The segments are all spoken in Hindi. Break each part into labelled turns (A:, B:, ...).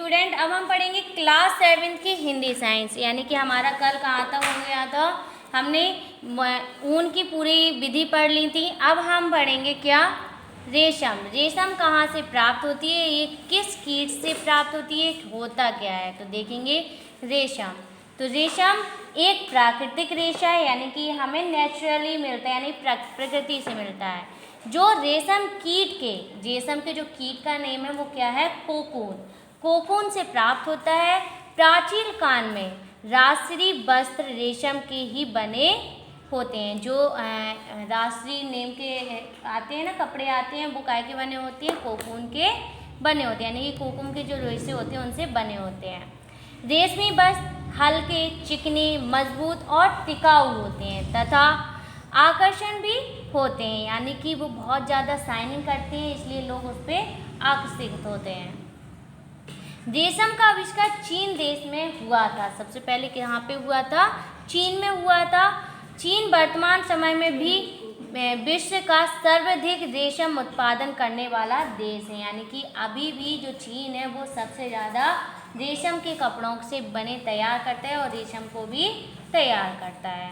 A: स्टूडेंट, अब हम पढ़ेंगे क्लास 7 की हिंदी साइंस। यानी कि हमारा कल कहाँ तक हो गया था, हमने ऊन की पूरी विधि पढ़ ली थी। अब हम पढ़ेंगे क्या, रेशम। रेशम कहाँ से प्राप्त होती है, ये किस कीट से प्राप्त होती है, होता क्या है, तो देखेंगे रेशम। तो रेशम एक प्राकृतिक रेशा है, यानी कि हमें नेचुरली मिलता है, यानी प्रकृति से मिलता है। जो रेशम के जो कीट का नेम है वो क्या है, कोकून। कोकून से प्राप्त होता है। प्राचीन काल में राजश्री वस्त्र रेशम के ही बने होते हैं। जो राजश्री नेम के आते हैं ना, कपड़े आते हैं, वो काय के बने होते हैं, कोकून के बने होते हैं, यानी कि कोकून के जो रेशे होते हैं उनसे बने होते हैं। रेशमी वस्त्र हल्के, चिकने, मजबूत और टिकाऊ होते हैं तथा आकर्षण भी होते हैं, यानी कि वो बहुत ज़्यादा शाइनिंग करते हैं, इसलिए लोग उस पर आकर्षित होते हैं। रेशम का आविष्कार चीन देश में हुआ था। सबसे पहले कहाँ पे हुआ था, चीन में हुआ था। चीन वर्तमान समय में भी विश्व का सर्वाधिक रेशम उत्पादन करने वाला देश है, यानी कि अभी भी जो चीन है वो सबसे ज़्यादा रेशम के कपड़ों से बने तैयार करता है और रेशम को भी तैयार करता है।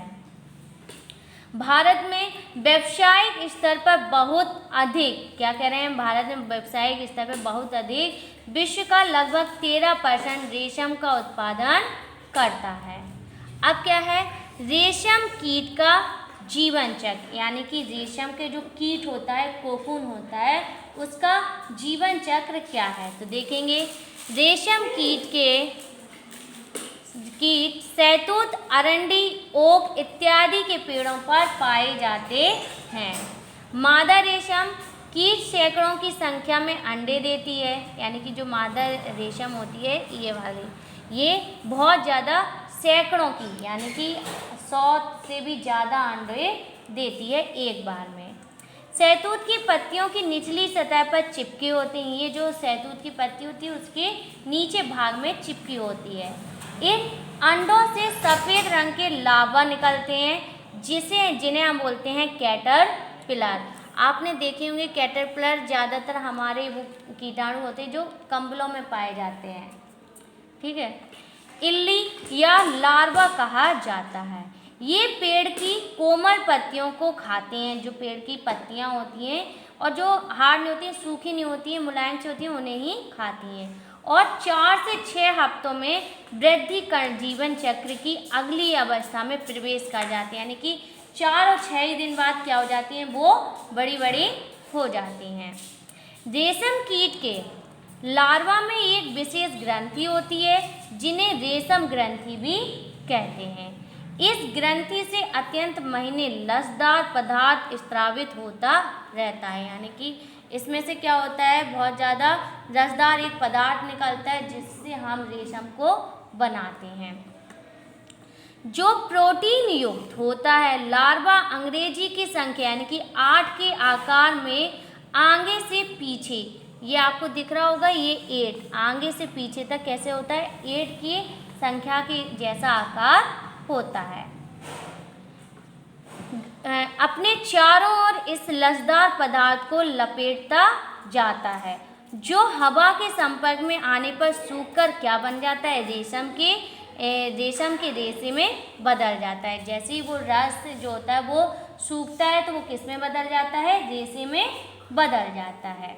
A: भारत में व्यावसायिक स्तर पर बहुत अधिक, क्या कह रहे हैं, भारत में व्यावसायिक स्तर पर बहुत अधिक, विश्व का लगभग 13% रेशम का उत्पादन करता है। अब क्या है, रेशम कीट का जीवन चक्र, यानी कि रेशम के जो कीट होता है, कोकून होता है, उसका जीवन चक्र क्या है, तो देखेंगे। रेशम कीट शहतूत, अरंडी, ओक इत्यादि के पेड़ों पर पाए जाते हैं। मादा रेशम कीट सैकड़ों की संख्या में अंडे देती है, यानी कि जो मादा रेशम होती है ये वाली, ये बहुत ज़्यादा सैकड़ों की, यानी कि 100 से भी ज़्यादा अंडे देती है एक बार में। शहतूत की पत्तियों की निचली सतह पर चिपके होते हैं। ये जो शहतूत की पत्ती होती है उसके नीचे भाग में चिपकी होती है। इन अंडों से सफ़ेद रंग के लार्वा निकलते हैं, जिन्हें हम बोलते हैं कैटरपिलर। आपने देखे होंगे कैटरपिलर ज़्यादातर हमारे वो कीटाणु होते हैं जो कंबलों में पाए जाते हैं, ठीक है। इल्ली या लार्वा कहा जाता है। ये पेड़ की कोमल पत्तियों को खाते हैं। जो पेड़ की पत्तियां होती हैं और जो हार्ड नहीं होती हैं, सूखी नहीं होती हैं, मुलायम से होती हैं, उन्हें ही खाती हैं। और 4 से 6 हफ्तों में वृद्धि कर जीवन चक्र की अगली अवस्था में प्रवेश कर जाते हैं, यानी कि 4 और 6 दिन बाद क्या हो जाती हैं, वो बड़ी बड़ी हो जाती हैं। रेशम कीट के लार्वा में एक विशेष ग्रंथि होती है, जिन्हें रेशम ग्रंथि भी कहते हैं। इस ग्रंथि से अत्यंत महीने लसदार पदार्थ स्रावित होता रहता है, यानी कि इसमें से क्या होता है, बहुत ज़्यादा रसदार एक पदार्थ निकलता है जिससे हम रेशम को बनाते हैं, जो प्रोटीन युक्त होता है। लार्वा अंग्रेजी की संख्या, यानी कि 8 के आकार में आगे से पीछे, ये आपको दिख रहा होगा, ये 8 आगे से पीछे तक कैसे होता है, 8 की संख्या के जैसा आकार होता है। अपने चारों ओर इस लसदार पदार्थ को लपेटता जाता है, जो हवा के संपर्क में आने पर सूखकर क्या बन जाता है, रेशम के रेशे में बदल जाता है। जैसे ही वो रस जो होता है वो सूखता है तो वो किस में बदल जाता है, रेशे में बदल जाता है।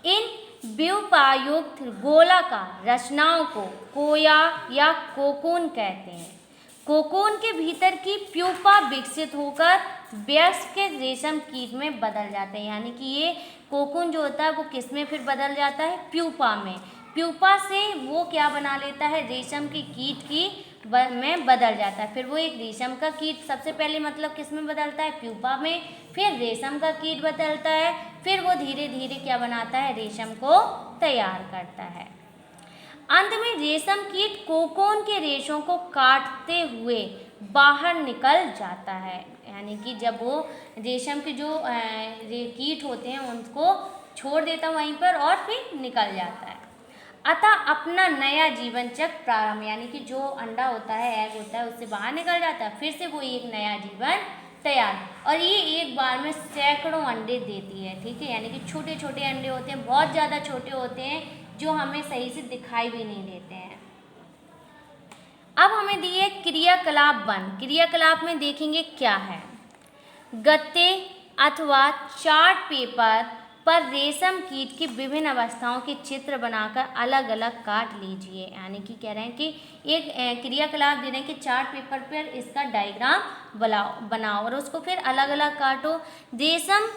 A: इन व्यूपायुक्त गोलाकार रचनाओं को कोया या कोकून कहते हैं। कोकून के भीतर की प्यूपा विकसित होकर वयस्क रेशम कीट में बदल जाते हैं, यानी कि ये कोकून जो होता है वो किस में फिर बदल जाता है, प्यूपा में। प्यूपा से वो क्या बना लेता है, रेशम के कीट में बदल जाता है। फिर वो एक रेशम का कीट सबसे पहले मतलब किस में बदलता है, प्यूपा में, फिर रेशम का कीट बदलता है, फिर वो धीरे धीरे क्या बनाता है, रेशम को तैयार करता है। अंत में रेशम कीट कोकून के रेशों को काटते हुए बाहर निकल जाता है, यानी कि जब वो रेशम के जो कीट होते हैं उनको छोड़ देता है वहीं पर और फिर निकल जाता है। अतः अपना नया जीवन चक्र प्रारंभ, यानी कि जो अंडा होता है, एग होता है, उससे बाहर निकल जाता है, फिर से वो एक नया जीवन तैयार, और ये एक बार में सैकड़ों अंडे देती है, ठीक है। यानी कि छोटे छोटे अंडे होते हैं, बहुत ज़्यादा छोटे होते हैं, जो हमें सही से दिखाई भी नहीं देते हैं। अब हमें दिए क्रियाकलाप 1। क्रियाकलाप में देखेंगे क्या है। गत्ते अथवा चार्ट पेपर पर रेशम कीट की विभिन्न अवस्थाओं के चित्र बनाकर अलग अलग काट लीजिए। यानी कि कह रहे हैं कि एक क्रियाकलाप दे रहे हैं कि चार्ट पेपर पर इसका डायग्राम बनाओ और उसको फिर अलग अलग काटो। रेशम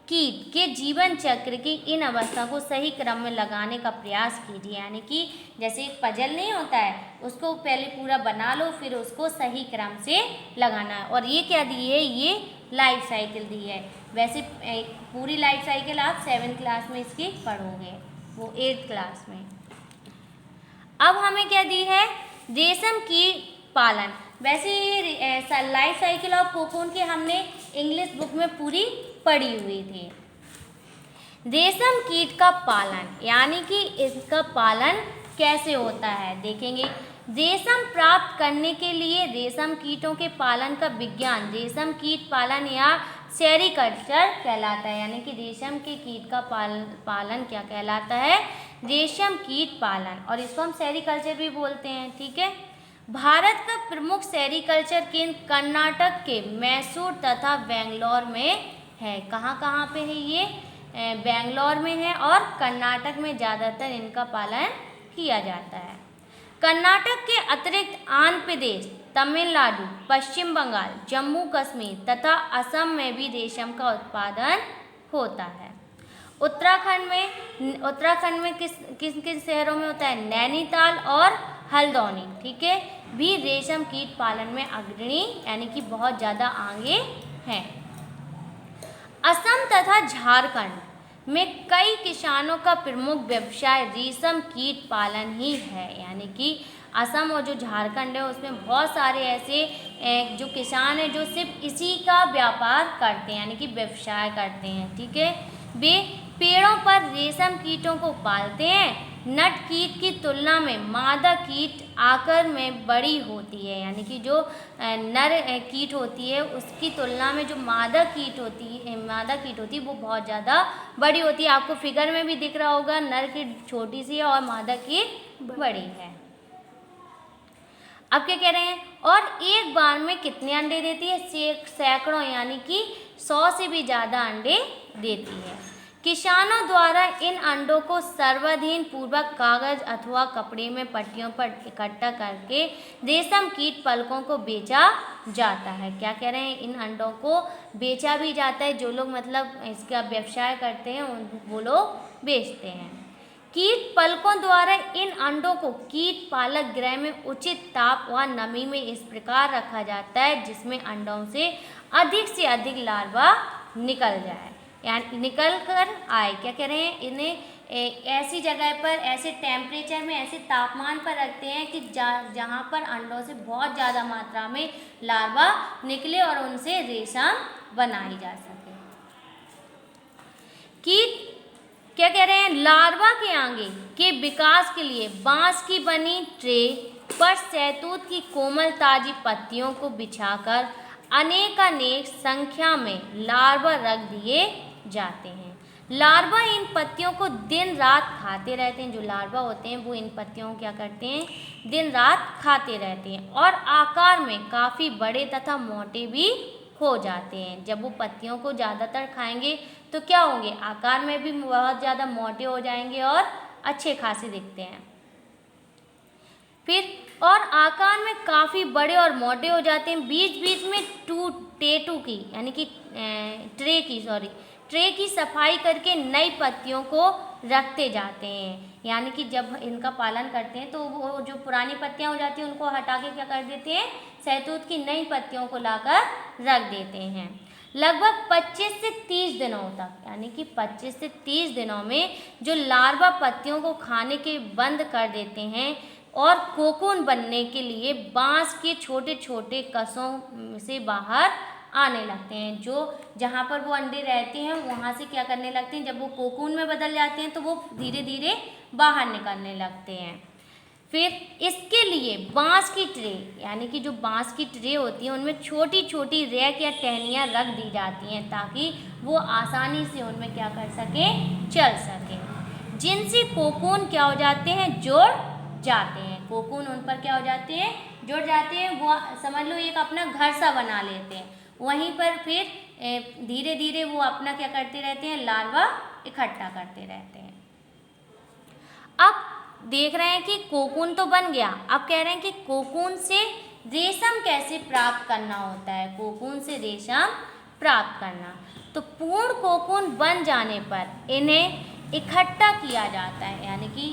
A: कीट के जीवन चक्र की इन अवस्था को सही क्रम में लगाने का प्रयास कीजिए। यानी कि जैसे एक पजल नहीं होता है, उसको पहले पूरा बना लो, फिर उसको सही क्रम से लगाना है। और ये क्या दी है, ये लाइफ साइकिल दी है। वैसे पूरी लाइफ साइकिल आप 7th क्लास में इसकी पढ़ोगे, वो 8th क्लास में। अब हमें क्या दी है, रेशम कीट पालन। वैसे ये लाइफ साइकिल ऑफ कोकून की हमने इंग्लिश बुक में पूरी पड़ी हुई थी। रेशम कीट का पालन, यानी कि इसका पालन कैसे होता है देखेंगे। रेशम प्राप्त करने के लिए रेशम कीटों के पालन का विज्ञान रेशम कीट पालन या सेरीकल्चर कहलाता है। यानी कि रेशम के कीट का पालन क्या कहलाता है, रेशम कीट पालन, और इसको हम सेरीकल्चर भी बोलते हैं। ठीक है। भारत का प्रमुख सेरीकल्चर केंद्र कर्नाटक के मैसूर तथा बेंगलोर में है। कहाँ कहाँ पे है ये, बेंगलोर में है और कर्नाटक में ज़्यादातर इनका पालन किया जाता है। कर्नाटक के अतिरिक्त आंध्र प्रदेश, तमिलनाडु, पश्चिम बंगाल, जम्मू कश्मीर तथा असम में भी रेशम का उत्पादन होता है। उत्तराखंड में किस किस शहरों में होता है, नैनीताल और हल्द्वानी, ठीक है, भी रेशम कीट पालन में अग्रणी यानी कि बहुत ज़्यादा आगे हैं। असम तथा झारखंड में कई किसानों का प्रमुख व्यवसाय रेशम कीट पालन ही है। यानी कि असम और जो झारखंड है उसमें बहुत सारे ऐसे जो किसान हैं जो सिर्फ इसी का व्यापार करते हैं, यानी कि व्यवसाय करते हैं। ठीक है। वे पेड़ों पर रेशम कीटों को पालते हैं। नट कीट की तुलना में मादा कीट आकार में बड़ी होती है। यानी कि जो नर कीट होती है उसकी तुलना में जो मादा कीट होती है वो बहुत ज़्यादा बड़ी होती है। आपको फिगर में भी दिख रहा होगा, नर कीट छोटी सी है और मादा कीट बड़ी है। अब क्या कह रहे हैं, और एक बार में कितने अंडे देती है, सैकड़ों यानी कि 100 से भी ज़्यादा अंडे देती है। किसानों द्वारा इन अंडों को सावधानी पूर्वक कागज अथवा कपड़े में पट्टियों पर इकट्ठा करके रेशम कीट पलकों को बेचा जाता है। क्या कह रहे हैं, इन अंडों को बेचा भी जाता है। जो लोग मतलब इसका व्यवसाय करते हैं वो लोग बेचते हैं। कीट पलकों द्वारा इन अंडों को कीट पालक गृह में उचित ताप व नमी में इस प्रकार रखा जाता है जिसमें अंडों से अधिक लार्वा निकल जाए, यानी निकल कर आए। क्या कह रहे हैं, इन्हें ऐसी जगह पर, ऐसे टेम्परेचर में, ऐसे तापमान पर रखते हैं कि जहाँ पर अंडों से बहुत ज़्यादा मात्रा में लार्वा निकले और उनसे रेशम बनाई जा सके। कीट क्या कह रहे हैं, लार्वा के आगे के विकास के लिए बांस की बनी ट्रे पर शहतूत की कोमल ताजी पत्तियों को बिछाकर अनेक संख्या में लार्वा रख दिए जाते हैं। लार्वा इन पत्तियों को दिन रात खाते रहते हैं। जो लार्वा होते हैं वो इन पत्तियों को क्या करते हैं, दिन रात खाते रहते हैं और आकार में काफ़ी बड़े तथा मोटे भी हो जाते हैं। जब वो पत्तियों को ज़्यादातर खाएंगे तो क्या होंगे, आकार में भी बहुत ज़्यादा मोटे हो जाएंगे और अच्छे खासे दिखते हैं। फिर और आकार में काफ़ी बड़े और मोटे हो जाते हैं। बीच बीच में टेटू की यानी कि ट्रे की सफाई करके नई पत्तियों को रखते जाते हैं। यानी कि जब इनका पालन करते हैं तो वो जो पुरानी पत्तियां हो जाती हैं उनको हटा के क्या कर देते हैं, शहतूत की नई पत्तियों को लाकर रख देते हैं। लगभग 25 से 30 दिनों तक, यानी कि 25 से 30 दिनों में जो लार्वा पत्तियों को खाने के बंद कर देते हैं और कोकून बनने के लिए बांस के छोटे छोटे कसों से बाहर आने लगते हैं। जो जहाँ पर वो अंडे रहते हैं वहाँ से क्या करने लगते हैं, जब वो कोकून में बदल जाते हैं तो वो धीरे धीरे बाहर निकलने लगते हैं। फिर इसके लिए बांस की ट्रे, यानी कि जो बांस की ट्रे होती है उनमें छोटी छोटी रैक या टहनियाँ रख दी जाती हैं ताकि वो आसानी से उनमें क्या कर सके, चल सके। जिनसे कोकून क्या हो जाते हैं, जुड़ जाते हैं। कोकून उन पर क्या हो जाते हैं, जुड़ जाते हैं। वो समझ लो एक अपना घर सा बना लेते हैं। वहीं पर फिर धीरे धीरे वो अपना क्या करते रहते हैं, लार्वा इकट्ठा करते रहते हैं। अब देख रहे हैं कि कोकून तो बन गया, अब कह रहे हैं कि कोकून से रेशम कैसे प्राप्त करना होता है। कोकून से रेशम प्राप्त करना, तो पूर्ण कोकून बन जाने पर इन्हें इकट्ठा किया जाता है, यानी कि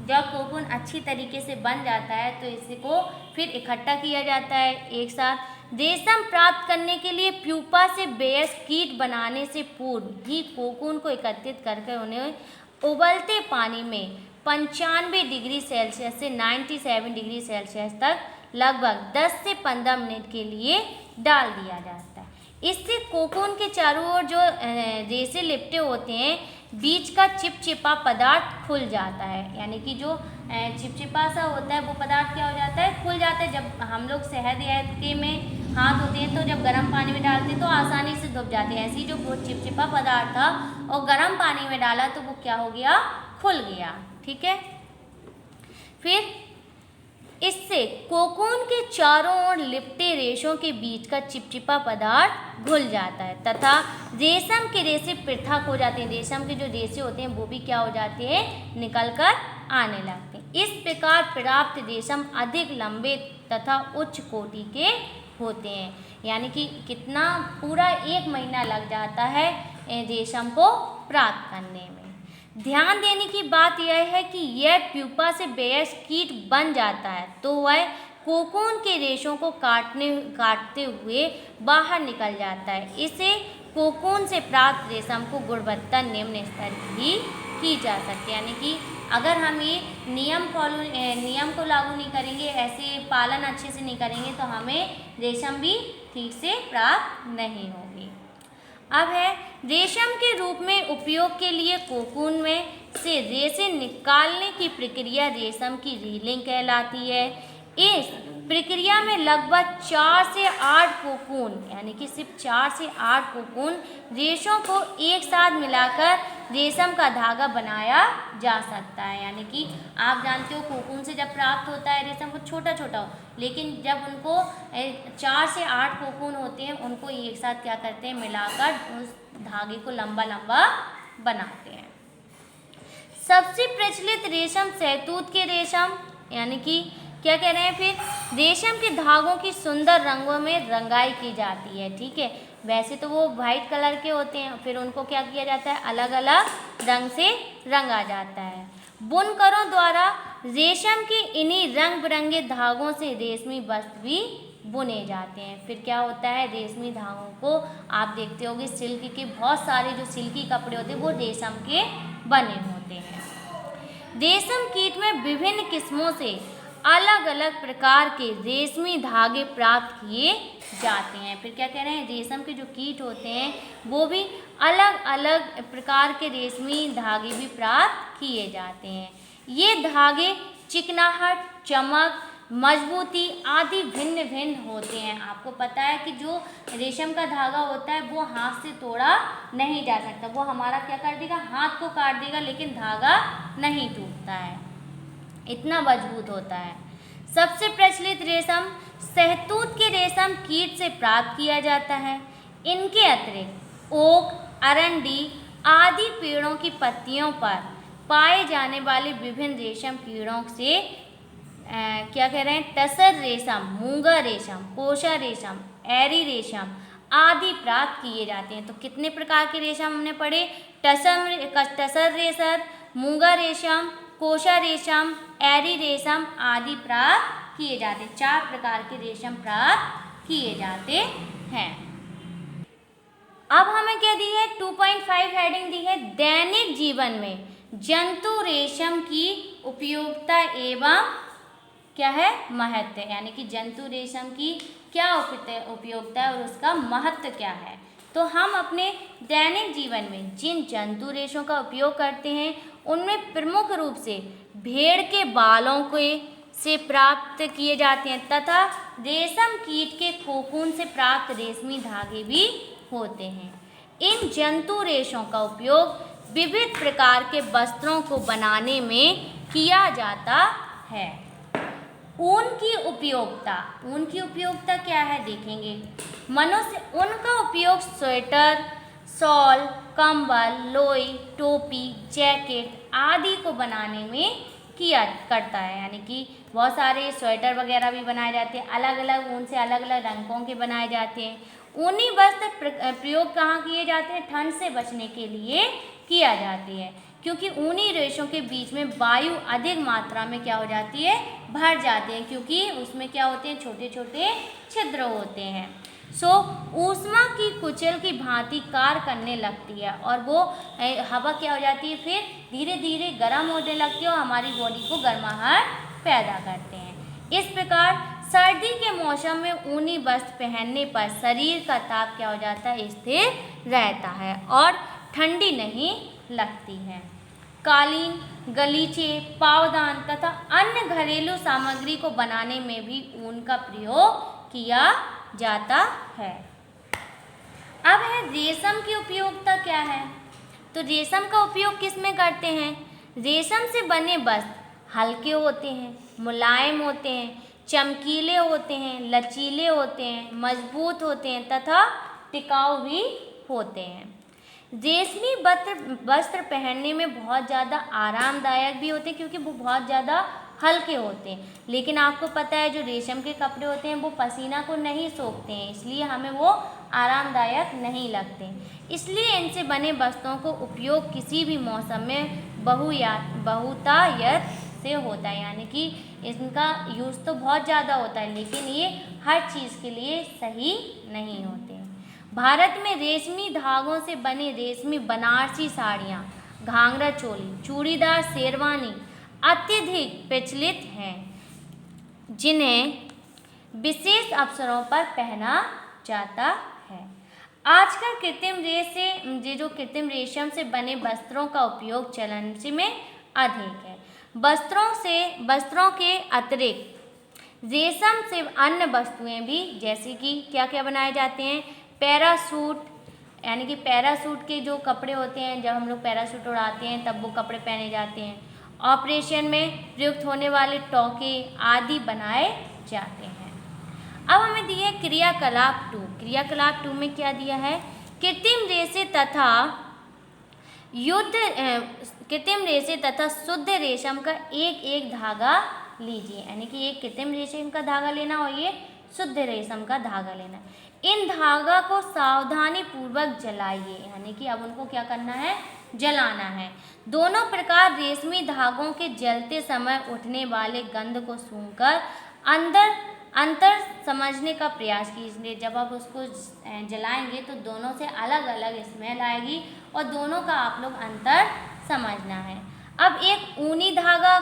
A: जब कोकून अच्छी तरीके से बन जाता है तो इसको फिर इकट्ठा किया जाता है एक साथ। रेशम प्राप्त करने के लिए प्यूपा से वयस्क कीट बनाने से पूर्व ही कोकून को एकत्रित करके उन्हें उबलते पानी में 95 डिग्री सेल्सियस से 97 डिग्री सेल्सियस तक लगभग 10 से 15 मिनट के लिए डाल दिया जाता है। इससे कोकून के चारों ओर जो रेशे लिपटे होते हैं, बीच का चिपचिपा पदार्थ खुल जाता है, यानी कि जो चिपचिपा सा होता है वो पदार्थ क्या हो जाता है, खुल जाता है। जब हम लोग शहद या के में हाथ धोते हैं तो जब गर्म पानी में डालते हैं तो आसानी से धुप जाते हैं। ऐसे ही जो वो चिपचिपा पदार्थ था और गर्म पानी में डाला तो वो क्या हो गया, खुल गया। ठीक है, फिर इससे कोकून के चारों ओर लिपटे रेशों के बीच का चिपचिपा पदार्थ घुल जाता है तथा रेशम के रेशे पृथक हो जाते हैं। रेशम के जो रेशे होते हैं वो भी क्या हो जाते हैं, निकल कर आने लगते हैं। इस प्रकार प्राप्त रेशम अधिक लंबे तथा उच्च कोटि के होते हैं, यानी कि कितना पूरा 1 महीना लग जाता है रेशम को प्राप्त करने में। ध्यान देने की बात यह है कि यह प्यूपा से वयस्क कीट बन जाता है तो वह कोकून के रेशों को काटते हुए बाहर निकल जाता है। इसे कोकून से प्राप्त रेशम को गुणवत्ता निम्न स्तर की जा सकती है, यानी कि अगर हम ये नियम को लागू नहीं करेंगे, ऐसे पालन अच्छे से नहीं करेंगे तो हमें रेशम भी ठीक से प्राप्त नहीं होगी। अब है रेशम के रूप में उपयोग के लिए कोकून में से रेशे निकालने की प्रक्रिया रेशम की रीलिंग कहलाती है। इस प्रक्रिया में लगभग 4 से 8 कोकून, यानी कि सिर्फ 4 से 8 कोकून रेशों को एक साथ मिलाकर रेशम का धागा बनाया जा सकता है। यानी कि आप जानते हो कोकून से जब प्राप्त होता है रेशम को छोटा छोटा हो, लेकिन जब उनको 4 से 8 कोकून होते हैं उनको एक साथ क्या करते हैं, मिलाकर उस धागे को लंबा लंबा बनाते हैं। सबसे प्रचलित रेशम शहतूत के रेशम, यानी कि क्या कह रहे हैं, फिर रेशम के धागों की सुंदर रंगों में रंगाई की जाती है। ठीक है, वैसे तो वो वाइट कलर के होते हैं, फिर उनको क्या किया जाता है, अलग अलग रंग से रंगा जाता है। बुनकरों द्वारा रेशम के इन्हीं रंग बिरंगे धागों से रेशमी वस्त्र भी बुने जाते हैं। फिर क्या होता है, रेशमी धागों को आप देखते होंगे सिल्क के बहुत सारे जो सिल्की कपड़े होते हैं वो रेशम के बने होते हैं। रेशम कीट में विभिन्न किस्मों से अलग अलग प्रकार के रेशमी धागे प्राप्त किए जाते हैं। फिर क्या कह रहे हैं, रेशम के जो कीट होते हैं वो भी अलग अलग प्रकार के रेशमी धागे भी प्राप्त किए जाते हैं। ये धागे चिकनाहट, चमक, मजबूती आदि भिन्न भिन्न होते हैं। आपको पता है कि जो रेशम का धागा होता है वो हाथ से तोड़ा नहीं जा सकता, वो हमारा क्या कर देगा, हाथ को काट देगा, लेकिन धागा नहीं टूटता है, इतना मजबूत होता है। सबसे प्रचलित रेशम शहतूत के रेशम कीट से प्राप्त किया जाता है। इनके अतिरिक्त ओक, अरंडी आदि पेड़ों की पत्तियों पर पाए जाने वाले विभिन्न रेशम कीड़ों से क्या कह रहे हैं, टसर रेशम, मूंगा रेशम, कोशा रेशम, एरी रेशम आदि प्राप्त किए जाते हैं। तो कितने प्रकार के रेशम हमने पढ़े, टसर रेशम, मूंगा रेशम, कोशा रेशम, एरी रेशम आदि प्राप्त किए जाते हैं। 4 प्रकार के रेशम प्राप्त किए जाते हैं। अब हमें क्या दी है, 2.5 हेडिंग दी है, दैनिक जीवन में जंतु रेशम की उपयोगिता एवं क्या है, महत्व, यानी कि जंतु रेशम की क्या उपयोगिता है और उसका महत्व क्या है। तो हम अपने दैनिक जीवन में जिन जंतु रेशों का उपयोग करते हैं उनमें प्रमुख रूप से भेड़ के बालों से प्राप्त किए जाते हैं तथा रेशम कीट के कोकून से प्राप्त रेशमी धागे भी होते हैं। इन जंतु रेशों का उपयोग विविध प्रकार के वस्त्रों को बनाने में किया जाता है। ऊन की उपयोगिता क्या है देखेंगे। मनुष्य ऊन का उपयोग स्वेटर, शॉल, कंबल, लोई, टोपी, जैकेट आदि को बनाने में किया करता है। यानी कि बहुत सारे स्वेटर वगैरह भी बनाए जाते हैं, अलग अलग ऊन से अलग अलग रंगों के बनाए जाते हैं। ऊनी वस्त्र प्रयोग कहाँ किए जाते हैं? ठंड से बचने के लिए किया जाती है, क्योंकि ऊनी रेशों के बीच में वायु अधिक मात्रा में क्या हो जाती है? भर जाते हैं, क्योंकि उसमें क्या होते हैं? छोटे छोटे छिद्र होते हैं। ऊष्मा की कुचल की भांति कार्य करने लगती है और वो हवा क्या हो जाती है? फिर धीरे धीरे गर्म होने लगती है और हमारी बॉडी को गर्माहट पैदा करते हैं। इस प्रकार सर्दी के मौसम में ऊनी वस्त्र पहनने पर शरीर का ताप क्या हो जाता है? स्थिर रहता है और ठंडी नहीं लगती है। कालीन, गलीचे, पावदान तथा अन्य घरेलू सामग्री को बनाने में भी ऊन का प्रयोग किया जाता है। अब है रेशम की उपयोगिता क्या है? तो रेशम का उपयोग किस में करते हैं? रेशम से बने वस्त्र हल्के होते हैं, मुलायम होते हैं, चमकीले होते हैं, लचीले होते हैं, मजबूत होते हैं तथा टिकाऊ भी होते हैं। रेशमी वस्त्र पहनने में बहुत ज़्यादा आरामदायक भी होते हैं, क्योंकि वो बहुत ज़्यादा हल्के होते हैं। लेकिन आपको पता है जो रेशम के कपड़े होते हैं वो पसीना को नहीं सोखते हैं, इसलिए हमें वो आरामदायक नहीं लगते। इसलिए इनसे बने वस्त्रों को उपयोग किसी भी मौसम में बहुतायत से होता है। यानी कि इनका यूज़ तो बहुत ज़्यादा होता है, लेकिन ये हर चीज़ के लिए सही नहीं होते। भारत में रेशमी धागों से बनी रेशमी बनारसी साड़ियाँ, घाघरा चोली, चूड़ीदार शेरवानी अत्यधिक प्रचलित हैं, जिन्हें विशेष अवसरों पर पहना जाता है। आजकल कृत्रिम रेशम से बने वस्त्रों का उपयोग चलन में अधिक है। वस्त्रों के अतिरिक्त रेशम से अन्य वस्तुएं भी, जैसे कि क्या क्या बनाए जाते हैं? पैरासूट, यानी कि पैरासूट के जो कपड़े होते हैं, जब हम लोग पैरासूट उड़ाते हैं तब वो कपड़े पहने जाते हैं। ऑपरेशन में प्रयुक्त होने वाले टोके आदि बनाए जाते हैं। अब हमें दिया है क्रियाकलाप 2। क्रियाकलाप 2 में क्या दिया है? कृत्रिम रेशे तथा शुद्ध रेशम का एक एक धागा लीजिए। यानी कि एक कृत्रिम रेशम का धागा लेना और ये शुद्ध रेशम का धागा लेना। इन धागा को सावधानी पूर्वक जलाइए। यानी कि अब उनको क्या करना है? जलाना है। दोनों प्रकार रेशमी धागों के जलते समय उठने वाले गंध को सूंघकर अंतर समझने का प्रयास कीजिए। जब आप उसको जलाएंगे तो दोनों से अलग अलग स्मेल आएगी और दोनों का आप लोग अंतर समझना है। अब एक ऊनी धागा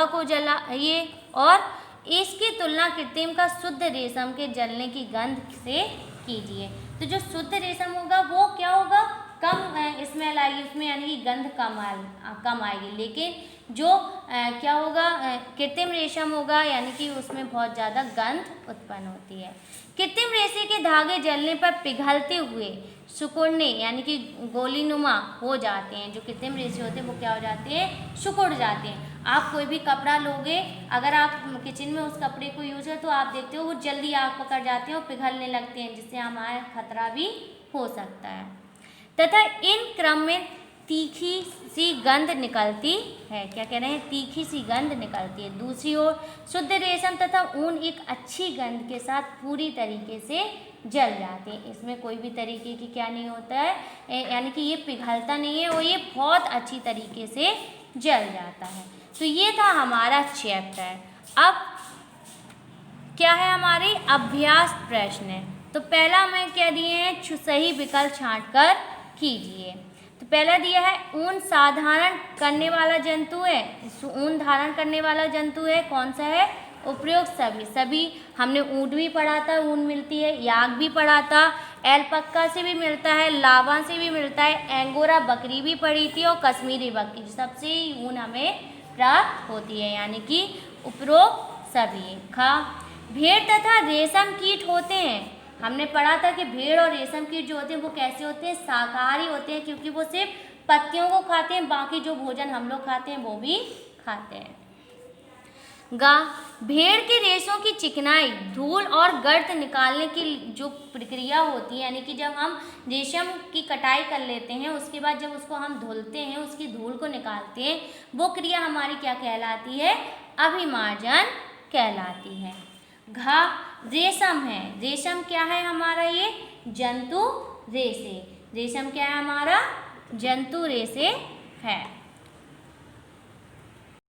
A: को जलाइए और इसकी तुलना कृत्रिम का शुद्ध रेशम के जलने की गंध से कीजिए। तो जो शुद्ध रेशम होगा वो क्या होगा? कम स्मेल आएगी उसमें, यानी कि गंध कम आएगी। लेकिन जो क्या होगा? कृत्रिम रेशम होगा, यानी कि उसमें बहुत ज़्यादा गंध उत्पन्न होती है। कृत्रिम रेशे के धागे जलने पर पिघलते हुए सिकुड़ने, यानी कि गोलीनुमा हो जाते हैं। जो कृत्रिम रेशे होते हैं वो क्या हो जाते हैं? सिकुड़ जाते हैं। आप कोई भी कपड़ा लोगे, अगर आप किचन में उस कपड़े को यूज है तो आप देखते हो वो जल्दी आग पकड़ जाते हैं और पिघलने लगते हैं, जिससे हमारा खतरा भी हो सकता है। तथा इन क्रम में तीखी सी गंध निकलती है। क्या कह रहे हैं? तीखी सी गंध निकलती है। दूसरी ओर शुद्ध रेशम तथा ऊन एक अच्छी गंध के साथ पूरी तरीके से जल जाते हैं। इसमें कोई भी तरीके की क्या नहीं होता है, यानी कि ये पिघलता नहीं है और ये बहुत अच्छी तरीके से जल जाता है। तो ये था हमारा चैप्टर। अब क्या है? हमारे अभ्यास प्रश्न। तो पहला हमें क्या दिए हैं? सही विकल्प छांटकर कीजिए। तो पहला दिया है ऊन धारण करने वाला जंतु है। ऊन धारण करने वाला जंतु है, कौन सा है? उपयुक्त सभी। हमने ऊँट भी पढ़ा था, ऊन मिलती है। याक भी पढ़ा था, एल्पक्का से भी मिलता है, लावा से भी मिलता है, एंगोरा बकरी भी पढ़ी थी और कश्मीरी बकरी, सबसे ऊन हमें प्राप्त होती है। यानी कि उपरोक्त सभी। भेड़ तथा रेशम कीट होते हैं। हमने पढ़ा था कि भेड़ और रेशम कीट जो होते हैं वो कैसे होते हैं? शाकाहारी होते हैं, क्योंकि वो सिर्फ पत्तियों को खाते हैं, बाकी जो भोजन हम लोग खाते हैं वो भी खाते हैं। गा, भेड़ के रेशों की चिकनाई, धूल और गर्द निकालने की जो प्रक्रिया होती है, यानी कि जब हम रेशम की कटाई कर लेते हैं उसके बाद जब उसको हम धुलते हैं, उसकी धूल को निकालते हैं, वो क्रिया हमारी क्या कहलाती है? अभिमार्जन कहलाती है। घा, रेशम है। रेशम क्या है हमारा? ये जंतु रेशे। रेशम क्या है हमारा? जंतु रेशे है।